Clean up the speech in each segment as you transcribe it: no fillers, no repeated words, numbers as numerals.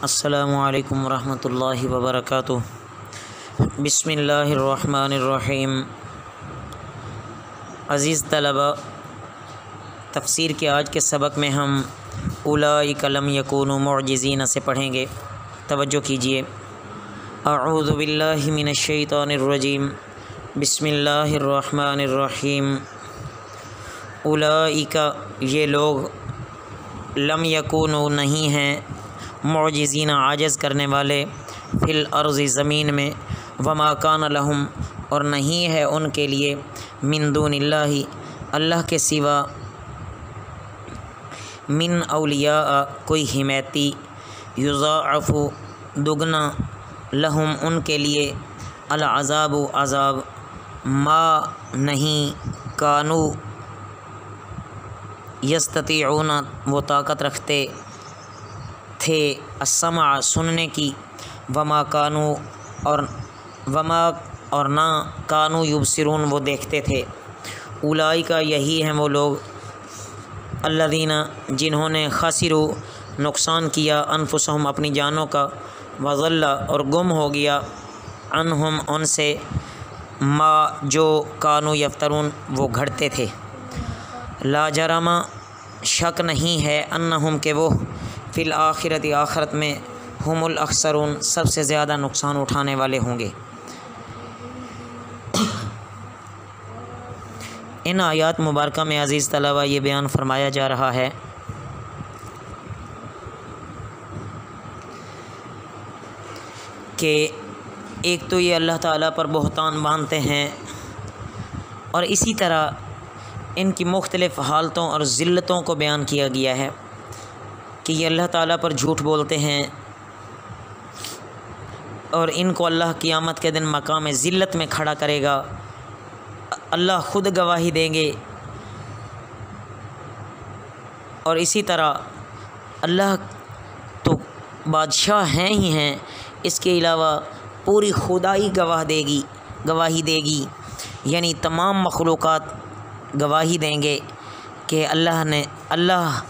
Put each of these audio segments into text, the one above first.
السلام علیکم ورحمۃ اللہ وبرکاتہ۔ بسم اللہ الرحمن الرحیم۔ عزیز طلباء، تفسیر کے آج کے سبق میں ہم اولئک لم یکونوا معجزین سے پڑھیں گے۔ توجہ کیجیے۔ اعوذ باللہ من الشیطان الرجیم، بسم اللہ الرحمن الرحیم۔ اولئک، یہ لوگ، لم یکونوا، نہیں ہیں، معجزین، عاجز کرنے والے، فی الارض، زمین میں، وما کان لہم، اور نہیں ہے ان کے لیے، من دون اللہ، اللہ کے سوا، من اولیاء، کوئی حمایتی، یضاعف، دگنا، لہم، ان کے لیے، العذاب، عذاب، ما، نہیں، کانو، یستطیعون، وہ طاقت رکھتے تھے، السمع، سننے کی، وما کانو، اور نہ، کانو یبصرون، وہ دیکھتے تھے۔ اولئک، یہی ہیں وہ لوگ، الذین، جنہوں نے خسروا، نقصان کیا، انفسہم، اپنی جانوں کا، وضل، اور گم ہو گیا، عنہم، ان سے، ما، جو، کانو یفترون، وہ گھڑتے تھے۔ لا جرم، شک نہیں ہے، انہم، کہ وہ، فی الآخرۃ، آخرت میں، ہم الاخسرون، سب سے زیادہ نقصان اٹھانے والے ہوں گے۔ ان آیات مبارکہ میں عزیز طلبہ یہ بیان فرمایا جا رہا ہے کہ ایک تو یہ اللہ تعالیٰ پر بہتان باندھتے ہیں، اور اسی طرح ان کی مختلف حالتوں اور ذلتوں کو بیان کیا گیا ہے کہ یہ اللہ تعالیٰ پر جھوٹ بولتے ہیں، اور ان کو اللہ قیامت کے دن مقام ذلت میں کھڑا کرے گا، اللہ خود گواہی دیں گے، اور اسی طرح اللہ تو بادشاہ ہیں ہی ہیں، اس کے علاوہ پوری خدائی گواہی دے گی، یعنی تمام مخلوقات گواہی دیں گے کہ اللہ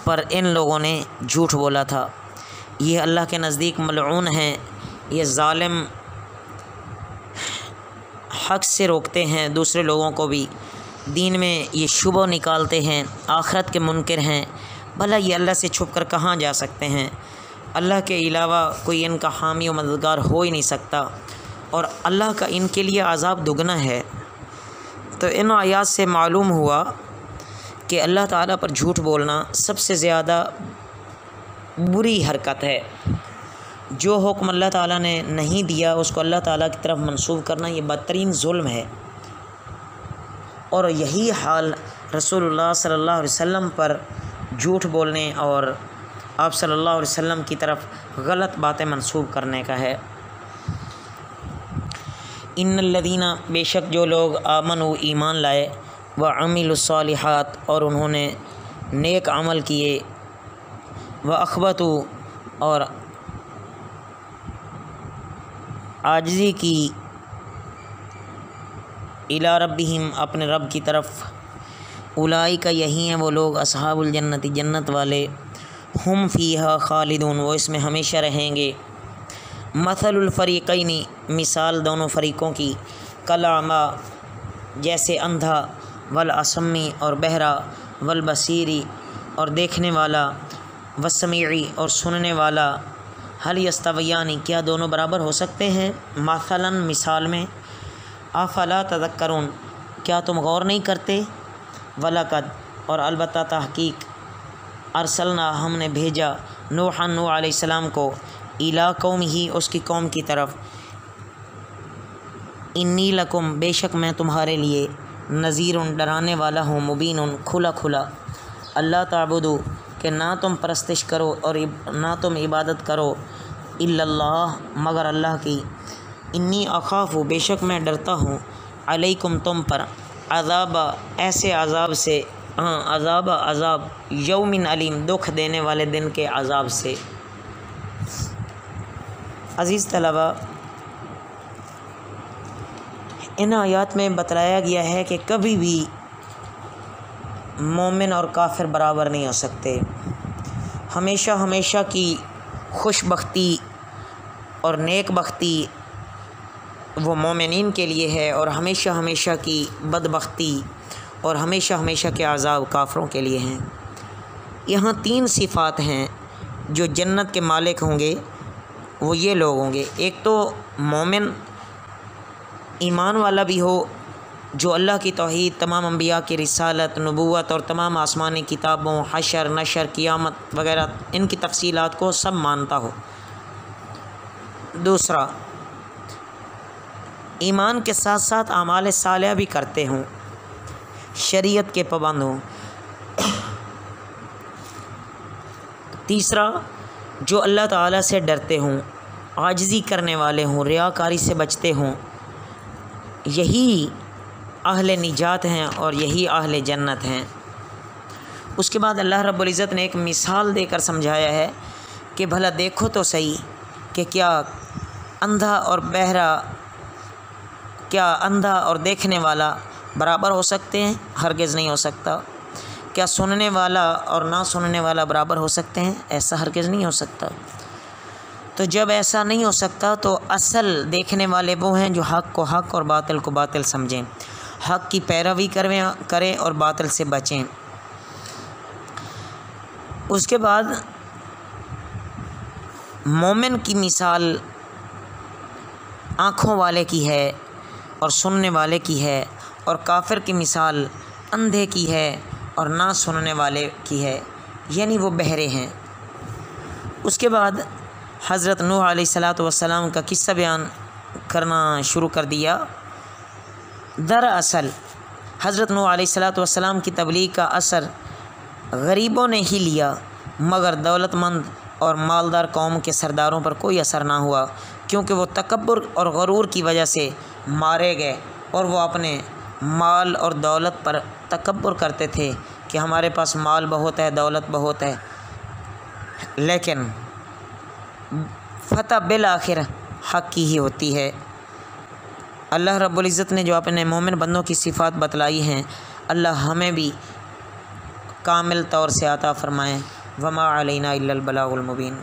پر ان لوگوں نے جھوٹ بولا تھا، یہ اللہ کے نزدیک ملعون ہیں، یہ ظالم، حق سے روکتے ہیں دوسرے لوگوں کو بھی، دین میں یہ شبہ نکالتے ہیں، آخرت کے منکر ہیں، بھلا یہ اللہ سے چھپ کر کہاں جا سکتے ہیں، اللہ کے علاوہ کوئی ان کا حامی و مددگار ہو ہی نہیں سکتا، اور اللہ کا ان کے لیے عذاب دگنا ہے۔ تو ان آیات سے معلوم ہوا کہ اللہ تعالیٰ پر جھوٹ بولنا سب سے زیادہ بری حرکت ہے۔ جو حکم اللہ تعالیٰ نے نہیں دیا اس کو اللہ تعالیٰ کی طرف منسوب کرنا، یہ بدترین ظلم ہے، اور یہی حال رسول اللہ صلی اللہ علیہ وسلم پر جھوٹ بولنے اور آپ صلی اللہ علیہ وسلم کی طرف غلط باتیں منسوب کرنے کا ہے۔ ان الذین، بے شک جو لوگ، آمنوا، ایمان لائے، وعملوا الصالحات، اور انہوں نے نیک عمل کیے، واخبتوا، اور عاجزی کی، الی ربہم، اپنے رب کی طرف، اولئک، یہی ہیں وہ لوگ، اصحاب الجنت، جنت والے، ہم فیہا خالدون، وہ اس میں ہمیشہ رہیں گے۔ مثل الفریقین، مثال دونوں فریقوں کی، کالاعمیٰ، جیسے اندھا، والاصمی، اور بہرا، والبصیری، اور دیکھنے والا، والسمیعی، اور سننے والا، هل یستویان، کیا دونوں برابر ہو سکتے ہیں، مثلا، مثال میں، افلا تذکرون، کیا تم غور نہیں کرتے، ولقد، اور البتہ تحقیق، ارسلنا، ہم نے بھیجا، نوح علیہ السلام کو، الی قومہ، اس کی قوم کی طرف، انی لکم، بے شک میں تمہارے لیے، نذیر، ڈرانے والا ہوں، مبین، کھلا کھلا، اللہ تعبدوا، کہ نہ تم پرستش کرو اور نہ تم عبادت کرو، الا اللہ، مگر اللہ کی، انی اخاف، بے شک میں ڈرتا ہوں، علیکم، تم پر، عذاب، ایسے عذاب سے، عذاب، یوم علیم، دکھ دینے والے دن کے عذاب سے۔ عزیز طلبہ، ان آیات میں بتلایا گیا ہے کہ کبھی بھی مومن اور کافر برابر نہیں ہو سکتے، ہمیشہ کی خوش بختی اور نیک بختی وہ مومنین کے لیے ہے، اور ہمیشہ ہمیشہ کی بدبختی اور ہمیشہ ہمیشہ کے عذاب کافروں کے لیے ہیں۔ یہاں 3 صفات ہیں جو جنت کے مالک ہوں گے، وہ یہ لوگ ہوں گے۔ ایک تو مومن ایمان والا بھی ہو، جو اللہ کی توحید، تمام انبیاء کی رسالت، نبوت اور تمام آسمانی کتابوں، حشر، نشر، قیامت وغیرہ ان کی تفصیلات کو سب مانتا ہو۔ دوسرا، ایمان کے ساتھ ساتھ اعمال صالحہ بھی کرتے ہوں، شریعت کے پابند ہوں۔ تیسرا، جو اللہ تعالیٰ سے ڈرتے ہوں، عاجزی کرنے والے ہوں، ریاکاری سے بچتے ہوں، یہی اہل نجات ہیں اور یہی اہل جنت ہیں۔ اس کے بعد اللہ رب العزت نے ایک مثال دے کر سمجھایا ہے کہ بھلا دیکھو تو صحیح کہ کیا اندھا اور دیکھنے والا برابر ہو سکتے ہیں؟ ہرگز نہیں ہو سکتا۔ کیا سننے والا اور نہ سننے والا برابر ہو سکتے ہیں؟ ایسا ہرگز نہیں ہو سکتا۔ تو جب ایسا نہیں ہو سکتا تو اصل دیکھنے والے وہ ہیں جو حق کو حق اور باطل کو باطل سمجھیں، حق کی پیروی کریں اور باطل سے بچیں۔ اس کے بعد مومن کی مثال آنکھوں والے کی ہے اور سننے والے کی ہے، اور کافر کی مثال اندھے کی ہے اور نہ سننے والے کی ہے، یعنی وہ بہرے ہیں۔ اس کے بعد حضرت نوح علیہ السلام کا قصہ بیان کرنا شروع کر دیا۔ دراصل حضرت نوح علیہ السلام کی تبلیغ کا اثر غریبوں نے ہی لیا، مگر دولت مند اور مالدار قوم کے سرداروں پر کوئی اثر نہ ہوا، کیونکہ وہ تکبر اور غرور کی وجہ سے مارے گئے، اور وہ اپنے مال اور دولت پر تکبر کرتے تھے کہ ہمارے پاس مال بہت ہے، دولت بہت ہے، لیکن فتح بالآخر حق کی ہی ہوتی ہے۔ اللہ رب العزت نے جو اپنے مومن بندوں کی صفات بتلائی ہیں، اللہ ہمیں بھی کامل طور سے عطا فرمائیں۔ وما علینا الا البلاغ المبین۔